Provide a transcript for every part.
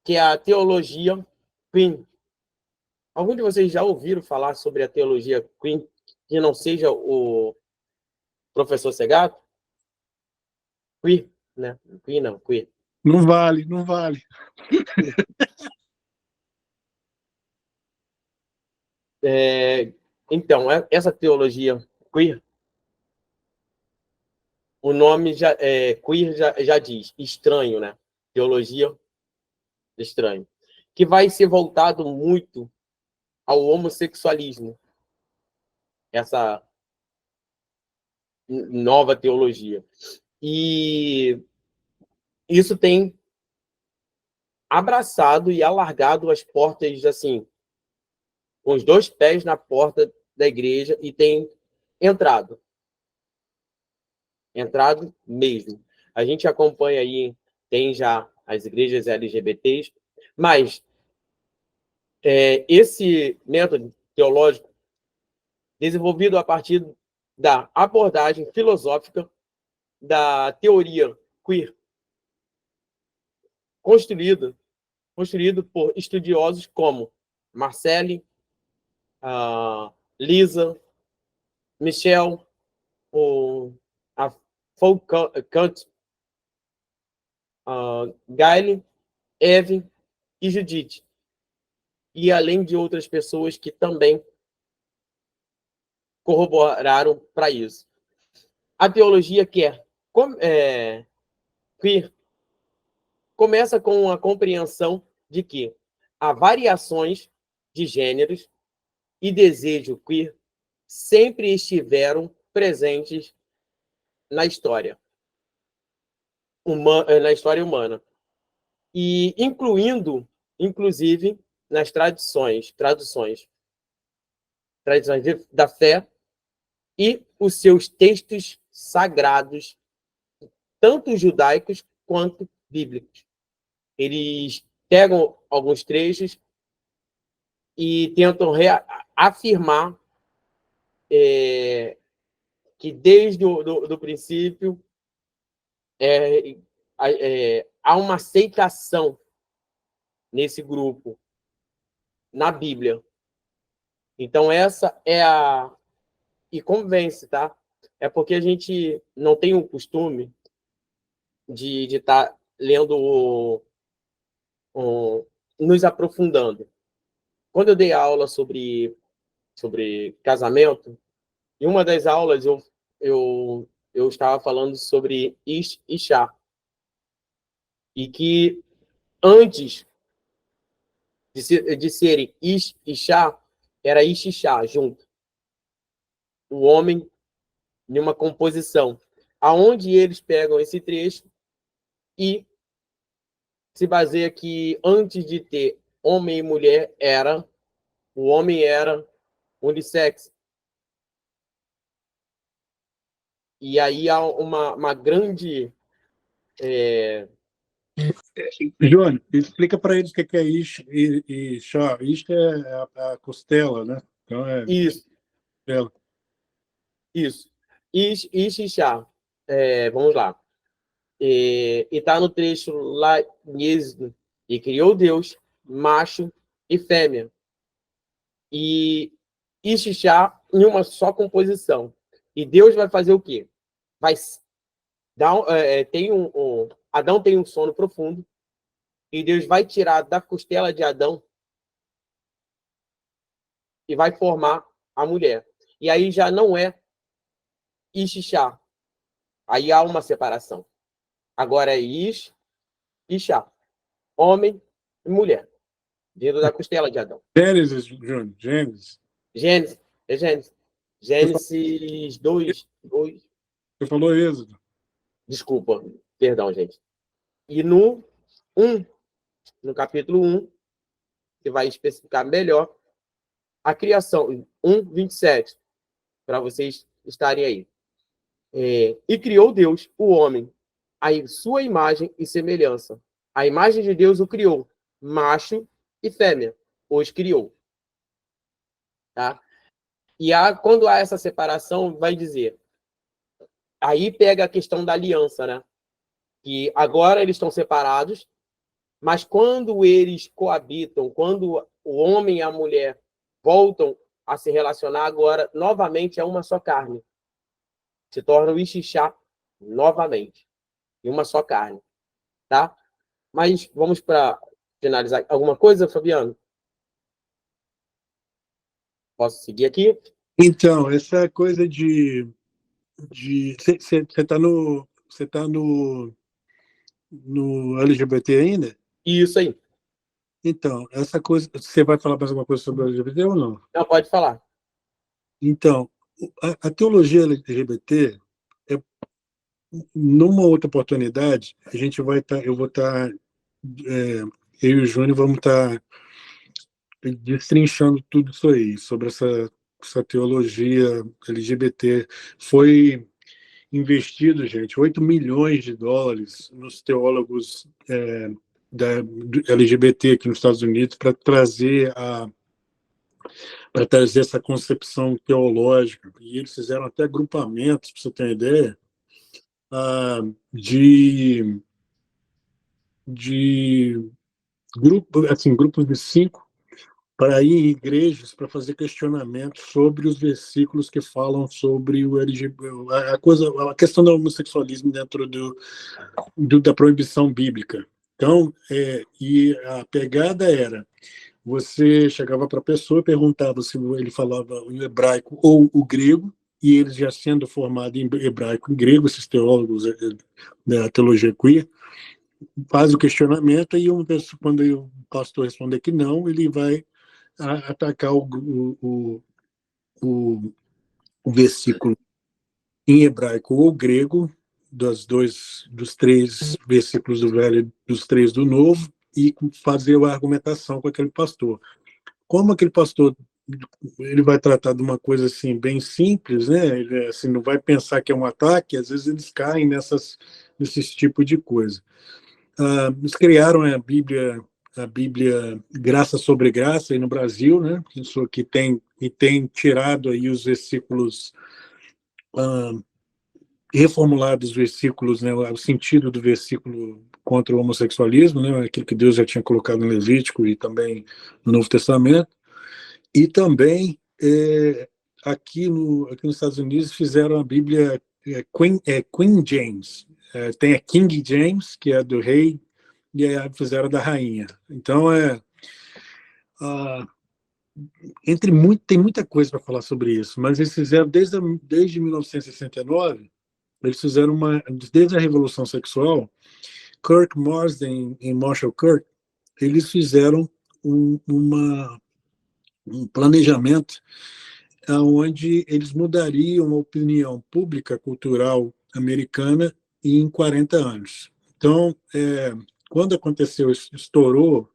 que é a teologia Queen. Algum de vocês já ouviram falar sobre a teologia Queen, que não seja o professor Segato? Queer, né? Queen não, queer. Não vale, não vale. Então, essa teologia queer, o nome queer já diz, estranho, né? Teologia estranho. Que vai ser voltado muito ao homossexualismo. Essa nova teologia. E isso tem abraçado e alargado as portas, assim, com os 2 pés na porta da igreja e tem entrado mesmo. A gente acompanha aí, tem já as igrejas LGBTs, mas esse método teológico, desenvolvido a partir da abordagem filosófica da teoria queer, construído por estudiosos como Marcelle, Lisa, Michel, a Foucault, Gayle, Eve e Judith. E além de outras pessoas que também corroboraram para isso. A teologia queer começa com a compreensão de que há variações de gêneros e desejo queer sempre estiveram presentes na história humana, e inclusive nas traduções da fé e os seus textos sagrados, tanto judaicos quanto bíblicos. Eles pegam alguns trechos e tentam afirmar que desde o princípio há uma aceitação nesse grupo, na Bíblia. Então, essa é a... E convence, tá? É porque a gente não tem o costume de estar lendo, nos aprofundando. Quando eu dei aula sobre casamento, em uma das aulas eu estava falando sobre Ish e Shá. E que antes de serem Ish e Shá, era Ish e Shá junto. O homem em uma composição. Aonde eles pegam esse trecho e se baseia que antes de ter homem e mulher, o homem era unissex. E aí há uma grande... Jônio, explica para eles o que é ish e chá. Ish é a costela, né? Então Isso, costela. isso. Ish e Shá. Vamos lá. E está no trecho lá em Êxodo. E criou Deus, macho e fêmea. E Ish e Shá em uma só composição. E Deus vai fazer o quê? Vai dar, Adão tem um sono profundo, e Deus vai tirar da costela de Adão e vai formar a mulher. E aí já não é Ish e Shá. Aí há uma separação. Agora é Ish e Shá. Homem e mulher. Dentro da costela de Adão. Gênesis, Júnior, Gênesis. Gênesis. Gênesis 2. Você falou Êxodo. Desculpa, perdão, gente. E no capítulo 1, que vai especificar melhor a criação. 1:27, para vocês estarem aí. E criou Deus, o homem, a sua imagem e semelhança. A imagem de Deus o criou, macho e fêmea, os criou. Tá? E quando há essa separação, vai dizer... Aí pega a questão da aliança, né? Que agora eles estão separados, Mas quando eles coabitam, quando o homem e a mulher voltam a se relacionar, agora novamente é uma só carne. Se torna o Ixixá novamente. E uma só carne. Tá? Mas vamos para finalizar. Alguma coisa, Fabiano? Posso seguir aqui? Então, essa coisa de você está no LGBT ainda? Isso aí. Então, essa coisa, você vai falar mais alguma coisa sobre o LGBT ou não? Não, pode falar. Então, a teologia LGBT, é, numa outra oportunidade, a gente vai estar, eu vou estar, eu e o Júnior vamos estar destrinchando tudo isso aí, sobre essa teologia LGBT. Foi investido, gente, 8 milhões de dólares nos teólogos do LGBT aqui nos Estados Unidos para trazer essa concepção teológica. E eles fizeram até agrupamentos, para você ter uma ideia, de grupos de 5 para ir em igrejas para fazer questionamentos sobre os versículos que falam sobre o LGBT, a questão do homossexualismo dentro da proibição bíblica. Então, e a pegada era: você chegava para a pessoa e perguntava se ele falava o hebraico ou o grego, e eles já sendo formados em hebraico e grego, esses teólogos da teologia queer, faz o questionamento e quando o pastor responder que não, ele vai atacar o versículo em hebraico ou grego, dos 3 versículos do Velho, dos 3 do Novo, e fazer a argumentação com aquele pastor. Como aquele pastor ele vai tratar de uma coisa assim bem simples, né? Ele assim, não vai pensar que é um ataque, às vezes eles caem nesses tipos de coisa. Eles criaram a Bíblia Graça sobre Graça aí no Brasil, né? Isso que tem tirado aí os versículos, reformulado os versículos, né? O sentido do versículo contra o homossexualismo, né? Aquilo que Deus já tinha colocado no Levítico e também no Novo Testamento. E também aqui nos Estados Unidos fizeram a Bíblia Queen James. Tem a King James, que é do rei, e aí fizeram da rainha. Então, tem muita coisa para falar sobre isso, mas eles fizeram desde 1969, eles fizeram desde a Revolução Sexual, Kirk Marsden e Marshall Kirk, eles fizeram um planejamento onde eles mudariam a opinião pública cultural americana em 40 anos. Então, quando aconteceu, estourou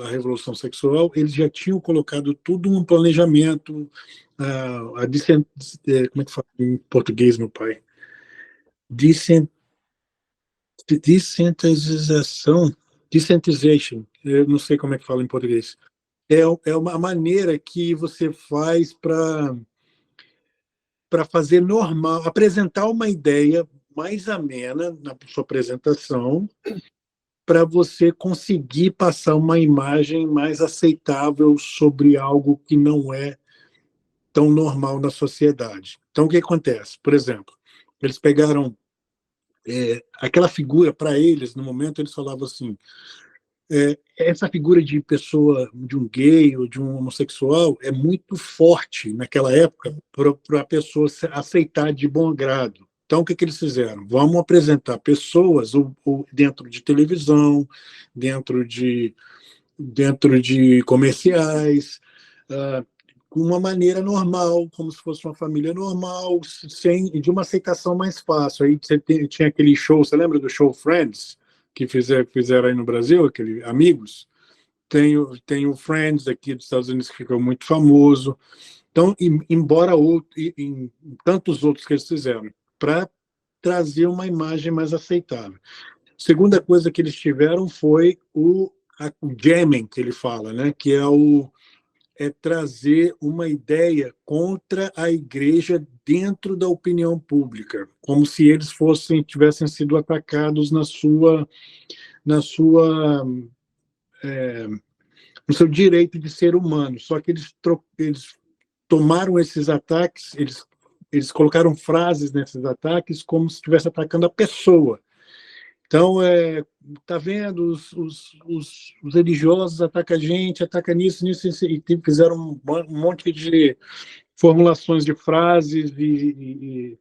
a Revolução Sexual, eles já tinham colocado tudo num planejamento, como é que fala em português, meu pai? Desensitization, eu não sei como é que fala em português. É uma maneira que você faz para fazer normal, apresentar uma ideia mais amena na sua apresentação, para você conseguir passar uma imagem mais aceitável sobre algo que não é tão normal na sociedade. Então, o que acontece? Por exemplo, eles pegaram aquela figura, para eles, no momento, eles falavam assim: essa figura de pessoa, de um gay ou de um homossexual, é muito forte naquela época para a pessoa aceitar de bom grado. Então, o que eles fizeram? Vamos apresentar pessoas ou dentro de televisão, dentro de comerciais, com uma maneira normal, como se fosse uma família normal, de uma aceitação mais fácil. Aí você tinha aquele show, você lembra do show Friends, que fizeram aí no Brasil, aquele Amigos? Tem o Friends aqui dos Estados Unidos, que ficou muito famoso. Então, embora em tantos outros que eles fizeram, para trazer uma imagem mais aceitável. Segunda coisa que eles tiveram foi o jamming, que ele fala, né? Que é é trazer uma ideia contra a igreja dentro da opinião pública, como se eles tivessem sido atacados na sua no seu direito de ser humano. Só que eles tomaram esses ataques, eles colocaram frases nesses ataques como se estivesse atacando a pessoa. Então, tá vendo, os religiosos atacam a gente, atacam nisso, e fizeram um monte de formulações de frases e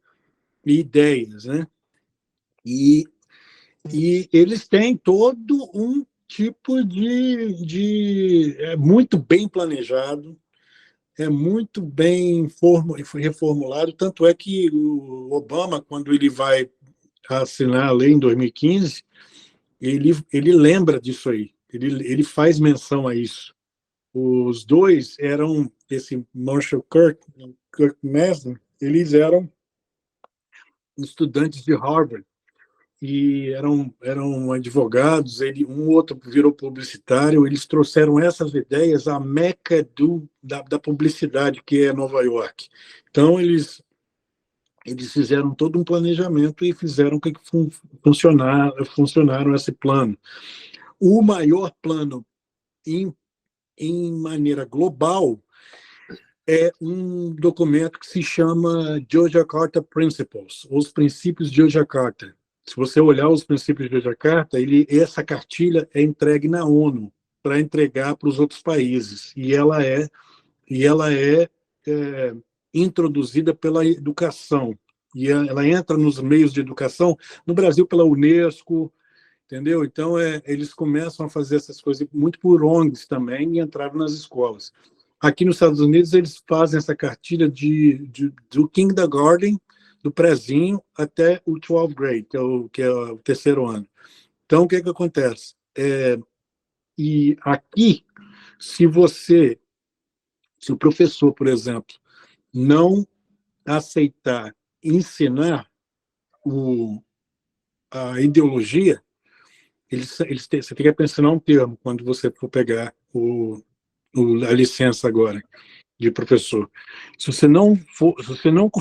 ideias, né? E eles têm todo um tipo é muito bem planejado, é muito bem reformulado, tanto é que o Obama, quando ele vai assinar a lei em 2015, ele lembra disso aí, ele faz menção a isso. Os dois eram, esse Marshall Kirk Mesner, eles eram estudantes de Harvard, e eram advogados, um outro virou publicitário, eles trouxeram essas ideias à meca da publicidade, que é Nova York. Então, eles fizeram todo um planejamento e fizeram que funcionaram esse plano. O maior plano, em maneira global, é um documento que se chama Yogyakarta Principles, os princípios de Yogyakarta. Se você olhar os princípios de Yogyakarta, essa cartilha é entregue na ONU para entregar para os outros países, e ela é introduzida pela educação, e ela entra nos meios de educação, no Brasil pela Unesco, entendeu? Então, eles começam a fazer essas coisas muito por ONGs também, e entraram nas escolas. Aqui nos Estados Unidos, eles fazem essa cartilha do kindergarten, do prezinho, até o 12th grade, que é o terceiro ano. Então, o que acontece? E aqui, se o professor, por exemplo, não aceitar ensinar a ideologia, você tem que apenas um termo quando você for pegar a licença agora de professor. Se você não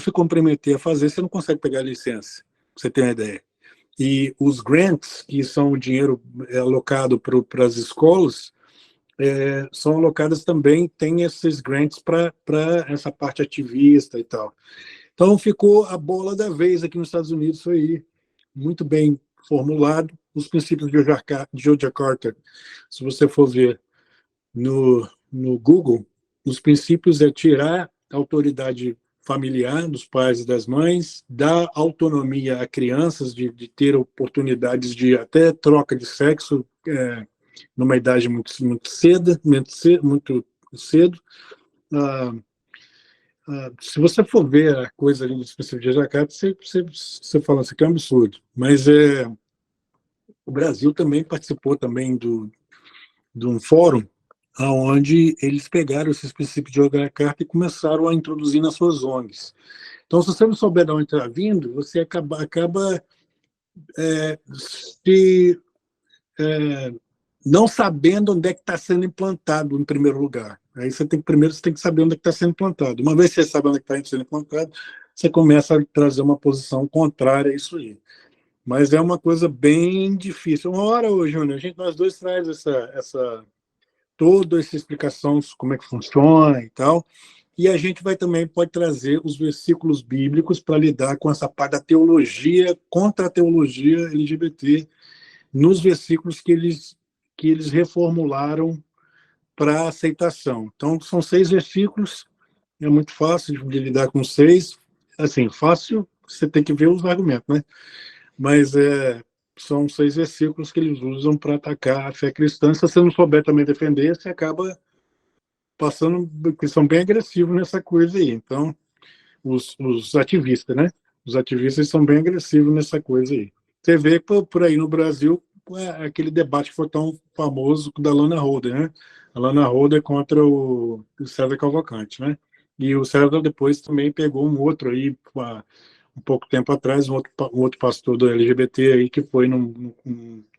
se comprometer a fazer, você não consegue pegar a licença. Você tem uma ideia. E os grants, que são o dinheiro alocado para as escolas, são alocadas também, tem esses grants para essa parte ativista e tal. Então, ficou a bola da vez aqui nos Estados Unidos, isso aí, muito bem formulado. Os princípios de Yogyakarta, se você for ver no Google, os princípios é tirar a autoridade familiar dos pais e das mães, dar autonomia a crianças de ter oportunidades de até troca de sexo numa idade muito cedo. Se você for ver a coisa ali dos princípios de Jacarta, você fala assim que é um absurdo. Mas o Brasil também participou também de um fórum onde eles pegaram esses princípios de Yogyakarta e começaram a introduzir nas suas ONGs. Então, se você não souber de onde está vindo, você acaba não sabendo onde é que está sendo implantado, em primeiro lugar. Aí você tem que saber onde é que está sendo implantado. Uma vez que você sabe onde é que está sendo implantado, você começa a trazer uma posição contrária a isso aí. Mas é uma coisa bem difícil. Uma hora, Júnior, nós dois traz toda essa explicação sobre como é que funciona e tal, e a gente pode trazer os versículos bíblicos para lidar com essa parte da teologia, contra a teologia LGBT, nos versículos que eles reformularam para aceitação. Então, são 6 versículos, é muito fácil de lidar com 6, assim, fácil, você tem que ver os argumentos, né? Mas são 6 versículos que eles usam para atacar a fé cristã. Se você não souber também defender, você acaba passando, porque são bem agressivos nessa coisa aí. Então, os ativistas, né? Os ativistas são bem agressivos nessa coisa aí. Você vê por aí no Brasil aquele debate que foi tão famoso da Lana Rhoades, né? A Lana Rhoades contra o César Cavalcante, né? E o César depois também pegou um outro aí, um pouco tempo atrás, um outro pastor do LGBT aí que foi em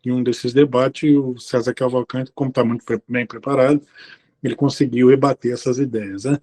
um desses debates, e o César Cavalcante, como está muito bem preparado, ele conseguiu rebater essas ideias, né?